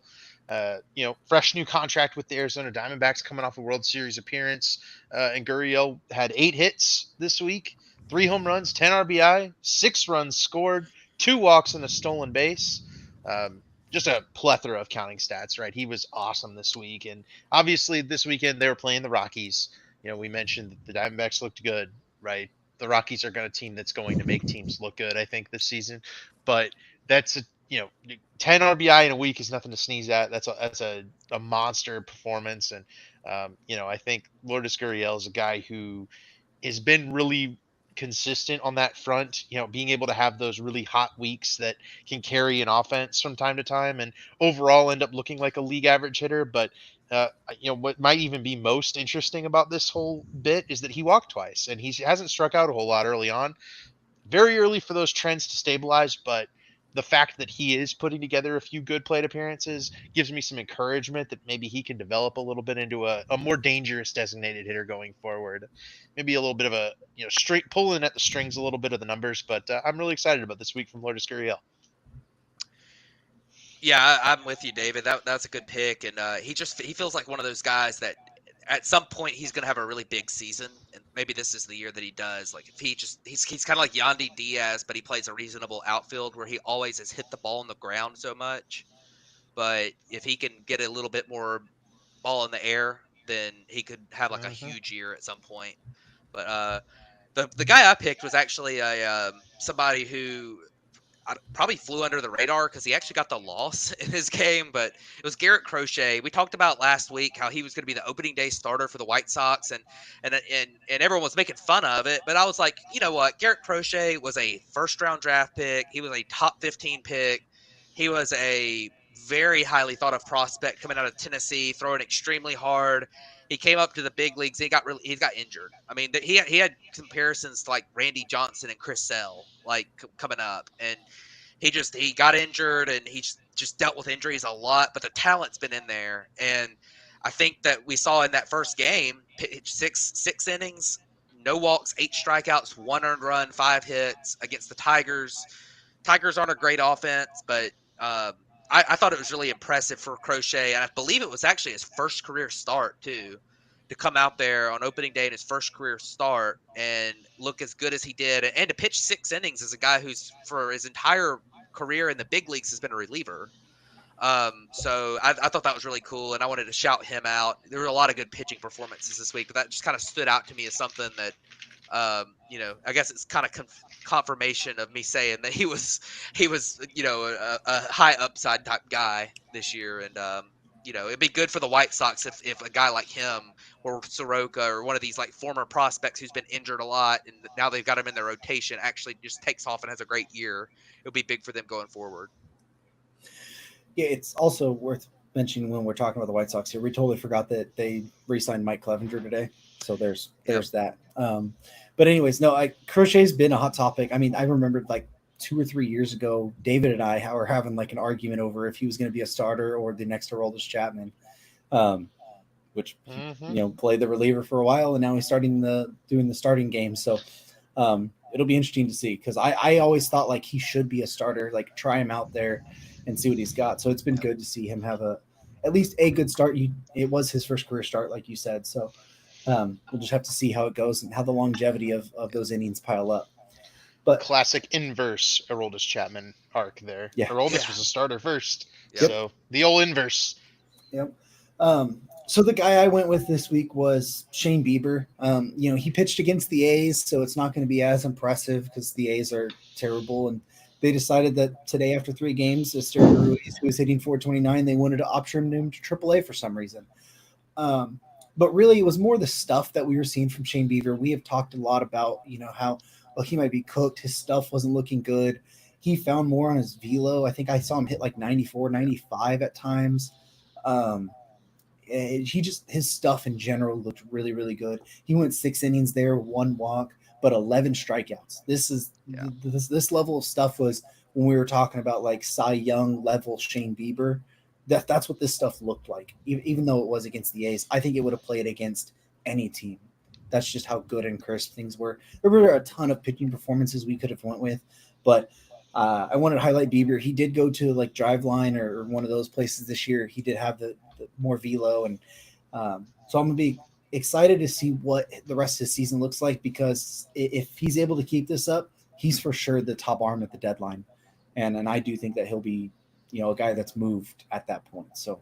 Fresh new contract with the Arizona Diamondbacks coming off a World Series appearance. And Gurriel had 8 hits this week, 3 home runs, 10 RBI, 6 runs scored, 2 walks, and a stolen base. Just a plethora of counting stats, right? He was awesome this week. And obviously, this weekend they were playing the Rockies. We mentioned that the Diamondbacks looked good, right? The Rockies are going to team that's going to make teams look good, I think, this season. But that's 10 RBI in a week is nothing to sneeze at. That's a monster performance, and I think Lourdes Gurriel is a guy who has been really consistent on that front, being able to have those really hot weeks that can carry an offense from time to time and overall end up looking like a league average hitter. But, what might even be most interesting about this whole bit is that he walked twice and he hasn't struck out a whole lot early on. Very early for those trends to stabilize, but the fact that he is putting together a few good plate appearances gives me some encouragement that maybe he can develop a little bit into a more dangerous designated hitter going forward. Maybe a little bit of a straight pulling at the strings a little bit of the numbers, but I'm really excited about this week from Lourdes Gurriel. Yeah, I'm with you, David. That's a good pick, and he feels like one of those guys that at some point he's going to have a really big season, and maybe this is the year that he does. Like if he's kind of like Yandy Diaz, but he plays a reasonable outfield where he always has hit the ball on the ground so much. But if he can get a little bit more ball in the air, then he could have like a Mm-hmm. huge year at some point. But The guy I picked was actually somebody who probably flew under the radar because he actually got the loss in his game, but it was Garrett Crochet. We talked about last week how he was going to be the opening day starter for the White Sox, and everyone was making fun of it. But I was like, you know what? Garrett Crochet was a first round draft pick. He was a top 15 pick. He was a very highly thought of prospect coming out of Tennessee, throwing extremely hard. He came up to the big leagues. He got injured. I mean, he had comparisons to like Randy Johnson and Chris Sale like coming up, and he got injured and he just dealt with injuries a lot, but the talent's been in there. And I think that we saw in that first game, six innings, no walks, 8 strikeouts, 1 earned run, 5 hits against the Tigers. Tigers aren't a great offense, but I thought it was really impressive for Crochet, and I believe it was actually his first career start too, to come out there on opening day in his first career start and look as good as he did, and to pitch 6 innings as a guy who's for his entire career in the big leagues has been a reliever. So I thought that was really cool, and I wanted to shout him out. There were a lot of good pitching performances this week, but that just kind of stood out to me as something that, I guess it's kind of confirmation of me saying that he was, a high upside type guy this year, and it'd be good for the White Sox if a guy like him or Soroka or one of these like former prospects who's been injured a lot and now they've got him in their rotation actually just takes off and has a great year. It would be big for them going forward. Yeah, it's also worth mentioning when we're talking about the White Sox here. We totally forgot that they re-signed Mike Clevenger today, so there's that. But anyways, no, Crochet's been a hot topic. I mean, I remembered like 2 or 3 years ago, David and I were having like an argument over if he was going to be a starter or the next Aroldis Chapman, which played the reliever for a while, and now he's doing the starting game. So it'll be interesting to see because I always thought like he should be a starter, like try him out there and see what he's got. So it's been good to see him have at least a good start. It was his first career start, like you said. So we'll just have to see how it goes and how the longevity of those innings pile up. But classic inverse Aroldis Chapman arc there. Yeah. Aroldis was a starter first. Yep. So the old inverse. Yep. So the guy I went with this week was Shane Bieber. He pitched against the A's, so it's not going to be as impressive because the A's are terrible. And they decided that today, after 3 games, Esteury Ruiz, who was hitting 429, they wanted to option him to AAA for some reason. But really, it was more the stuff that we were seeing from Shane Bieber. We have talked a lot about, how he might be cooked. His stuff wasn't looking good. He found more on his velo. I think I saw him hit like 94, 95 at times. His stuff in general looked really, really good. He went 6 innings there, 1 walk, but 11 strikeouts. This level of stuff was when we were talking about like Cy Young level Shane Bieber. That's what this stuff looked like. Even though it was against the A's, I think it would have played against any team. That's just how good and crisp things were. There were a ton of pitching performances we could have went with, but I wanted to highlight Bieber. He did go to like Driveline or one of those places this year. He did have the more velo, and so I'm gonna be excited to see what the rest of his season looks like, because if he's able to keep this up, he's for sure the top arm at the deadline, and I do think that he'll be a guy that's moved at that point. So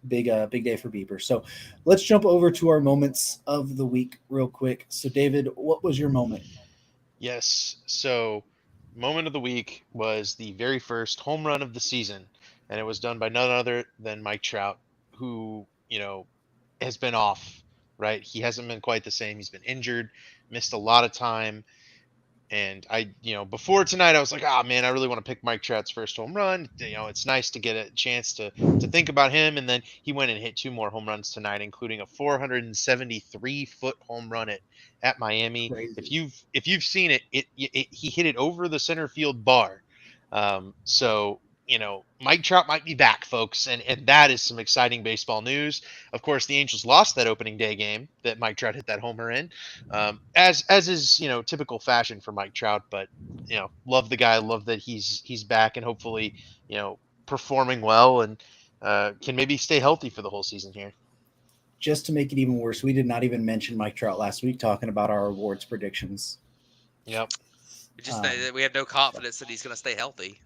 big day for Bieber. So let's jump over to our moments of the week real quick. So David, what was your moment? Yes. So moment of the week was the very first home run of the season, and it was done by none other than Mike Trout, who, has been off, right? He hasn't been quite the same. He's been injured, missed a lot of time. And before tonight, I was like, man, I really want to pick Mike Trout's first home run. It's nice to get a chance to think about him. And then he went and hit 2 more home runs tonight, including a 473-foot home run at Miami. Crazy. If you've seen it, he hit it over the center field bar. So Mike Trout might be back, folks, and that is some exciting baseball news. Of course, the Angels lost that opening day game that Mike Trout hit that homer in, as is typical fashion for Mike Trout. But love the guy, love that he's back, and hopefully performing well and can maybe stay healthy for the whole season here. Just to make it even worse, we did not even mention Mike Trout last week talking about our awards predictions. Yep. We have no confidence that he's going to stay healthy.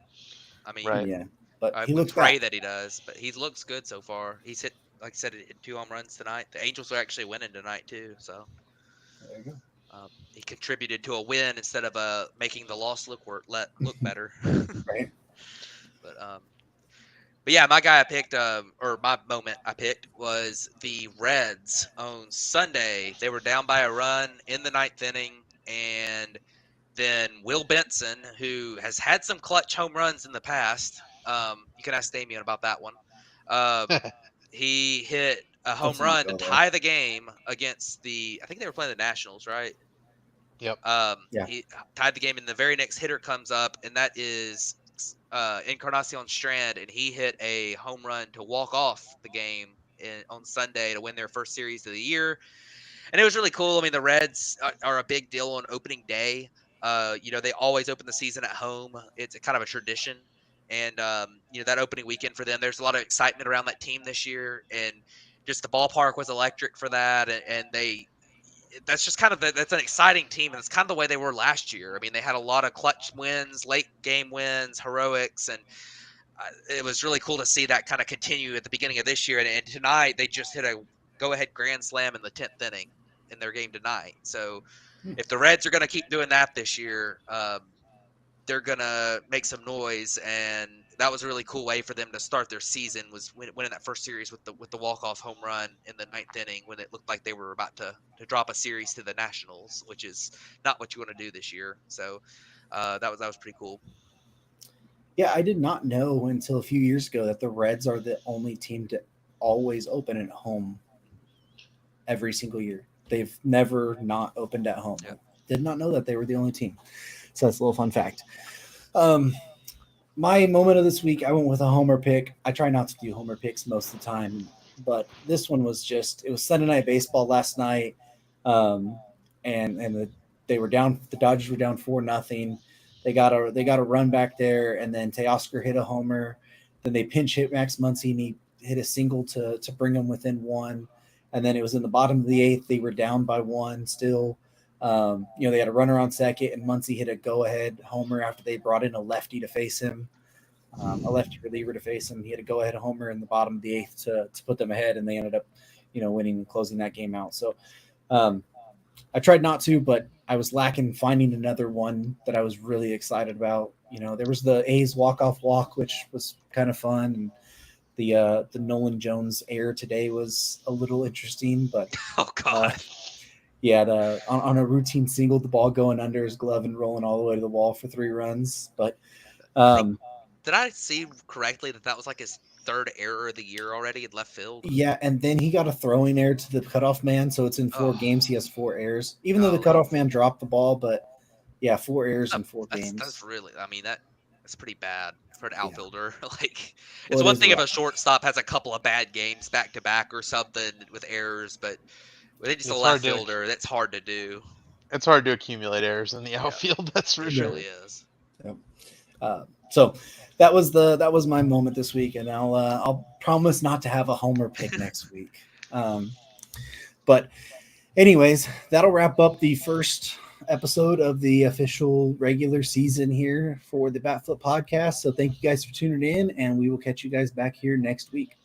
I mean, right. Yeah, but I he would looks pray back. that he does, but he looks good so far. He's hit, like I said, 2 home runs tonight. The Angels are actually winning tonight too. So There you go. He contributed to a win instead of making the loss look better. Right. But yeah, my guy I picked, or my moment I picked was the Reds on Sunday. They were down by a run in the ninth inning, and then Will Benson, who has had some clutch home runs in the past, you can ask Damien about that one. He hit a home Let's not run to go there. tie the game against I think they were playing the Nationals, right? Yep. Yeah. He tied the game, and the very next hitter comes up, and that is Encarnacion Strand, and he hit a home run to walk off the game on Sunday to win their first series of the year. And it was really cool. I mean, the Reds are a big deal on opening day. They always open the season at home. It's kind of a tradition. And, that opening weekend for them, there's a lot of excitement around that team this year. And just the ballpark was electric for that. And that's just kind of that's an exciting team. And it's kind of the way they were last year. I mean, they had a lot of clutch wins, late game wins, heroics. And it was really cool to see that kind of continue at the beginning of this year. And tonight, they just hit a go-ahead grand slam in the 10th inning in their game tonight. So if the Reds are going to keep doing that this year, they're going to make some noise. And that was a really cool way for them to start their season, was winning that first series with the walk-off home run in the ninth inning when it looked like they were about to drop a series to the Nationals, which is not what you want to do this year. So that was pretty cool. Yeah, I did not know until a few years ago that the Reds are the only team to always open at home every single year. They've never not opened at home. Yep. Did not know that they were the only team. So that's a little fun fact. My moment of this week, I went with a homer pick. I try not to do homer picks most of the time, but this one was it was Sunday Night Baseball last night. They were down, the Dodgers were down 4-0. They got a run back there, and then Teoscar hit a homer. Then they pinch hit Max Muncy, and he hit a single to bring them within one. And then it was in the bottom of the eighth. They were down by one still. They had a runner on second, and Muncy hit a go-ahead homer after they brought in a lefty to face him, a lefty reliever to face him. He had a go-ahead homer in the bottom of the eighth to put them ahead, and they ended up, winning and closing that game out. So I tried not to, but I was lacking finding another one that I was really excited about. There was the A's walk-off walk, which was kind of fun, and the Nolan Jones error today was a little interesting, but oh god, on a routine single, the ball going under his glove and rolling all the way to the wall for 3 runs. But did I see correctly that was like his third error of the year already in left field? Yeah, and then he got a throwing error to the cutoff man, so it's in 4 games. He has 4 errors, even though the cutoff man dropped the ball. But 4 errors in 4 games. That's really, that's pretty bad for an outfielder. Yeah. It's one thing if a shortstop has a couple of bad games back to back or something with errors, but with just a left fielder, that's hard to do. It's hard to accumulate errors in the outfield. That's for sure. It really is. Yep. So that was my moment this week, and I'll promise not to have a homer pick next week. But anyways, that'll wrap up the first episode of the official regular season here for the Bat Flip podcast. So thank you guys for tuning in, and we will catch you guys back here next week.